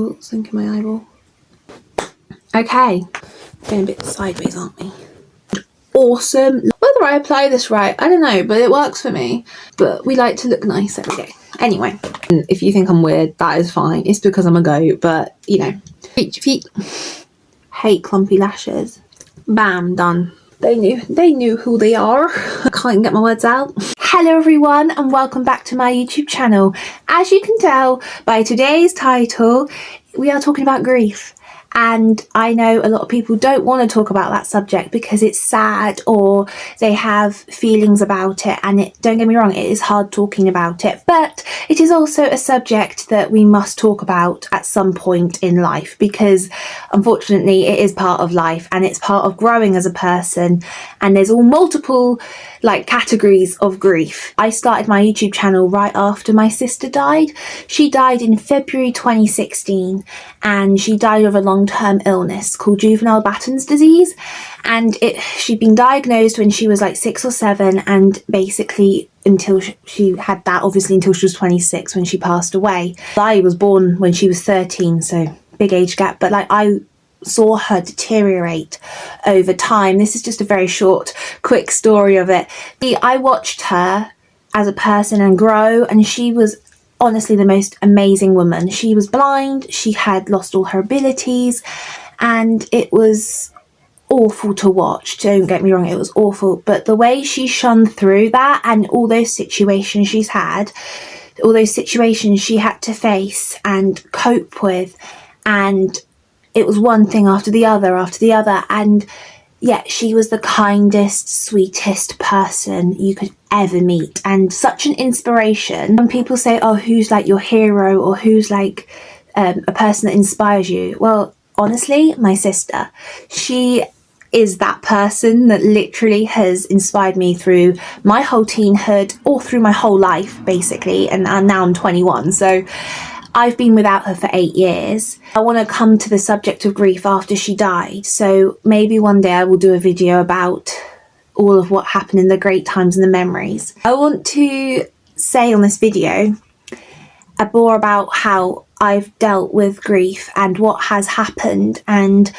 Oh, sink in my eyeball. Okay, going a bit sideways, aren't we? Awesome. Whether I apply this right, I don't know, but it works for me. But we like to look nice every day. Anyway, if you think I'm weird, that is fine. It's because I'm a goat, but you know. Feet. Hate clumpy lashes. Bam, done. They knew who they are. I can't get my words out. Hello everyone and welcome back to my YouTube channel. As you can tell by today's title, we are talking about grief. And I know a lot of people don't want to talk about that subject because it's sad or they have feelings about it, and don't get me wrong, it is hard talking about it, but it is also a subject that we must talk about at some point in life because unfortunately it is part of life and it's part of growing as a person, and there's all multiple categories of grief. I started my YouTube channel right after my sister died. She died in February 2016 and she died of a long-term illness called juvenile Batten's disease, and she'd been diagnosed when she was like 6 or 7, and basically until she had that, obviously until she was 26 when she passed away. I was born when she was 13, so big age gap, but I saw her deteriorate over time. This is just a very short, quick story of it. I watched her as a person and grow, and she was honestly the most amazing woman. She was blind, she had lost all her abilities, and it was awful to watch. Don't get me wrong, it was awful, but the way she shone through that and all those situations she's had, all those situations she had to face and cope with, and it was one thing after the other, and yet she was the kindest, sweetest person you could ever meet, and such an inspiration. When people say, oh, who's your hero, or who's a person that inspires you? Well, honestly, my sister. She is that person that literally has inspired me through my whole teenhood, or through my whole life, basically, and now I'm 21, so I've been without her for 8 years. I want to come to the subject of grief after she died, so maybe one day I will do a video about all of what happened in the great times and the memories. I want to say on this video more about how I've dealt with grief and what has happened and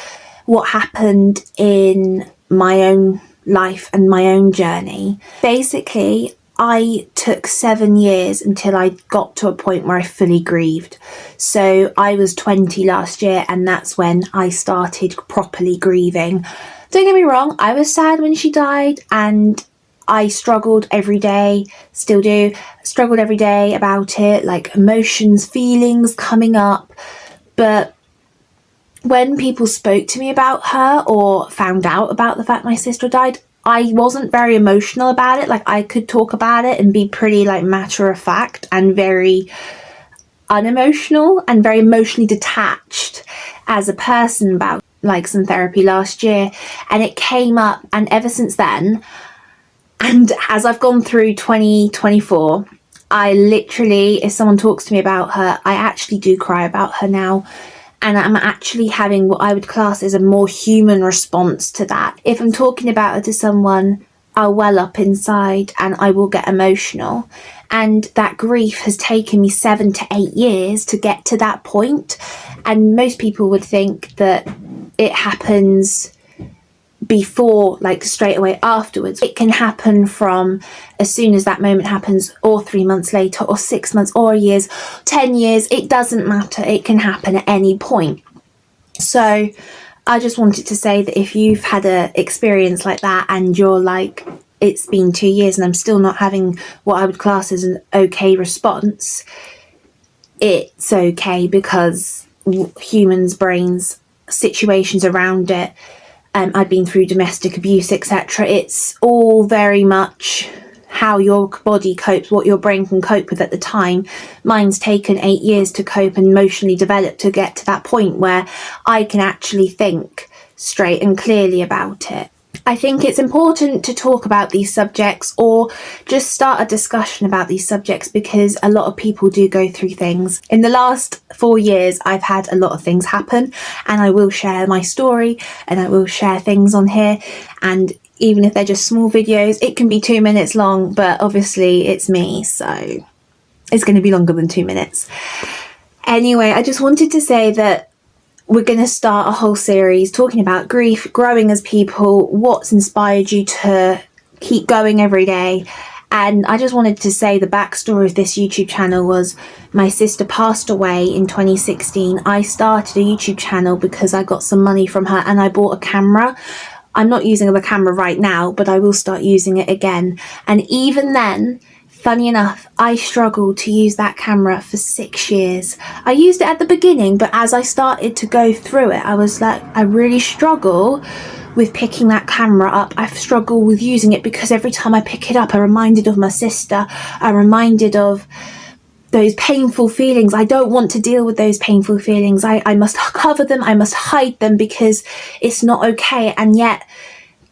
what happened in my own life and my own journey. Basically, I took 7 years until I got to a point where I fully grieved. So I was 20 last year, and that's when I started properly grieving. Don't get me wrong, I was sad when she died, and I struggled every day, still do, struggled every day about it, emotions, feelings coming up. But when people spoke to me about her or found out about the fact my sister died, I wasn't very emotional about it. I could talk about it and be pretty matter of fact and very unemotional and very emotionally detached as a person about some therapy last year, and it came up, and ever since then, and as I've gone through 2024, I literally, if someone talks to me about her, I actually do cry about her now. And I'm actually having what I would class as a more human response to that. If I'm talking about her to someone, I'll well up inside and I will get emotional. And that grief has taken me 7 to 8 years to get to that point. And most people would think that it happens before, straight away afterwards. It can happen from as soon as that moment happens, or 3 months later, or 6 months, or years, 10 years, it doesn't matter. It can happen at any point. So I just wanted to say that if you've had an experience like that and you're it's been 2 years and I'm still not having what I would class as an okay response, it's okay, because humans' brains, situations around it, I'd been through domestic abuse, etc. It's all very much how your body copes, what your brain can cope with at the time. Mine's taken 8 years to cope and emotionally develop to get to that point where I can actually think straight and clearly about it. I think it's important to talk about these subjects, or just start a discussion about these subjects, because a lot of people do go through things. In the last 4 years, I've had a lot of things happen, and I will share my story and I will share things on here. And even if they're just small videos, it can be 2 minutes long, but obviously it's me, so it's going to be longer than 2 minutes. Anyway, I just wanted to say that we're going to start a whole series talking about grief, growing as people, what's inspired you to keep going every day. And I just wanted to say the backstory of this YouTube channel was my sister passed away in 2016. I started a YouTube channel because I got some money from her and I bought a camera. I'm not using the camera right now, but I will start using it again. And even then, funny enough, I struggled to use that camera for 6 years. I used it at the beginning, but as I started to go through it, I was like, I really struggle with picking that camera up. I struggle with using it because every time I pick it up, I'm reminded of my sister. I'm reminded of those painful feelings. I don't want to deal with those painful feelings. I must cover them. I must hide them because it's not okay. And yet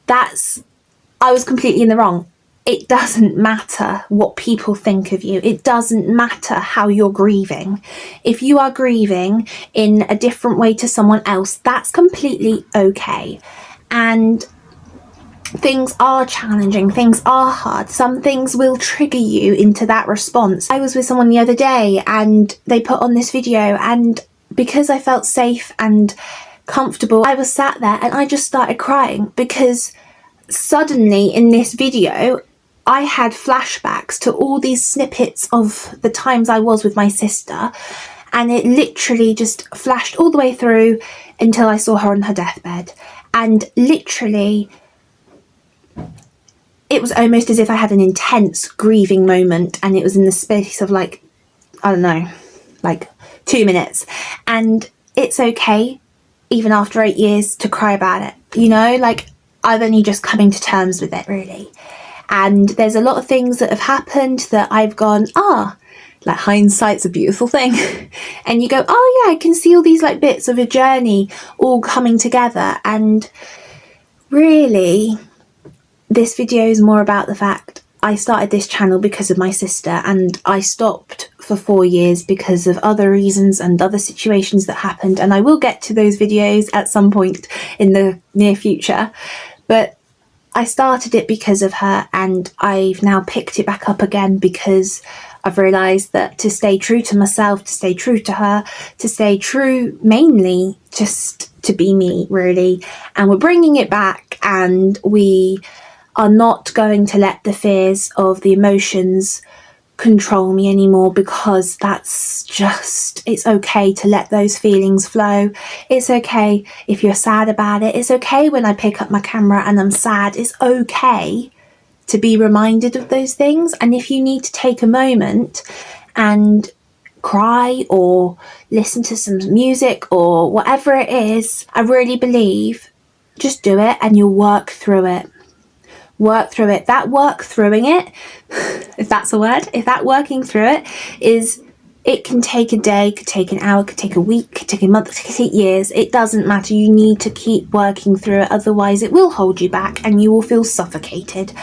I was completely in the wrong. It doesn't matter what people think of you. It doesn't matter how you're grieving. If you are grieving in a different way to someone else, that's completely okay. And things are challenging, things are hard, some things will trigger you into that response. I was with someone the other day and they put on this video, and because I felt safe and comfortable, I was sat there and I just started crying because suddenly in this video I had flashbacks to all these snippets of the times I was with my sister, and it literally just flashed all the way through until I saw her on her deathbed. And literally, it was almost as if I had an intense grieving moment, and it was in the space of like, I don't know, like 2 minutes. And it's okay, even after 8 years, to cry about it. You know, like, I've only just coming to terms with it, really. And there's a lot of things that have happened that I've gone, like hindsight's a beautiful thing. And you go, oh yeah, I can see all these like bits of a journey all coming together. And really, this video is more about the fact I started this channel because of my sister, and I stopped for 4 years because of other reasons and other situations that happened. And I will get to those videos at some point in the near future. But I started it because of her, and I've now picked it back up again because I've realised that to stay true to myself, to stay true to her, to stay true mainly just to be me, really. And we're bringing it back, and we are not going to let the fears of the emotions control me anymore, because that's just, it's okay to let those feelings flow. It's okay if you're sad about it. It's okay when I pick up my camera and I'm sad. It's okay to be reminded of those things. And if you need to take a moment and cry or listen to some music or whatever it is, I really believe just do it and you'll work through it. Work through it. That work throughing it, if that's a word, if that working through it is, it can take a day, could take an hour, could take a week, could take a month, could take years. It doesn't matter. You need to keep working through it. Otherwise it will hold you back and you will feel suffocated.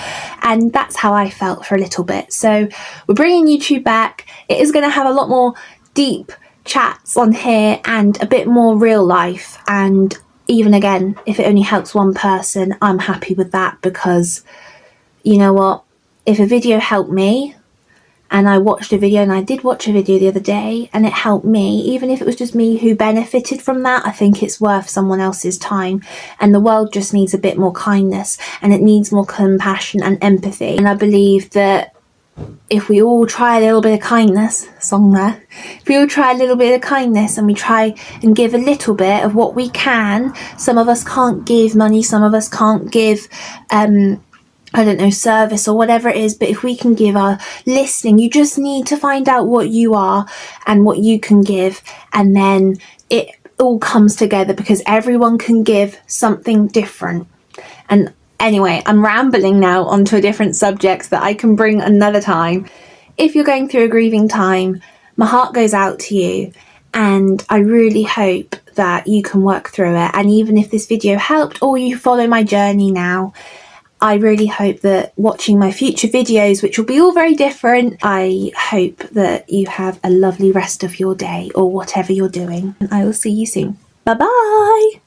And that's how I felt for a little bit. So we're bringing YouTube back. It is going to have a lot more deep chats on here and a bit more real life. And even again, if it only helps one person, I'm happy with that, because you know what? If a video helped me, and I watched a video, and I did watch a video the other day, and it helped me, even if it was just me who benefited from that, I think it's worth someone else's time. And the world just needs a bit more kindness, and it needs more compassion and empathy. And I believe that if we all try a little bit of kindness, song there, if we all try a little bit of kindness and we try and give a little bit of what we can, some of us can't give money, some of us can't give, I don't know, service or whatever it is, but if we can give our listening, you just need to find out what you are and what you can give, and then it all comes together, because everyone can give something different. And anyway, I'm rambling now onto a different subject that I can bring another time. If you're going through a grieving time, my heart goes out to you, and I really hope that you can work through it. And even if this video helped, or you follow my journey now, I really hope that watching my future videos, which will be all very different, I hope that you have a lovely rest of your day or whatever you're doing. And I will see you soon. Bye bye!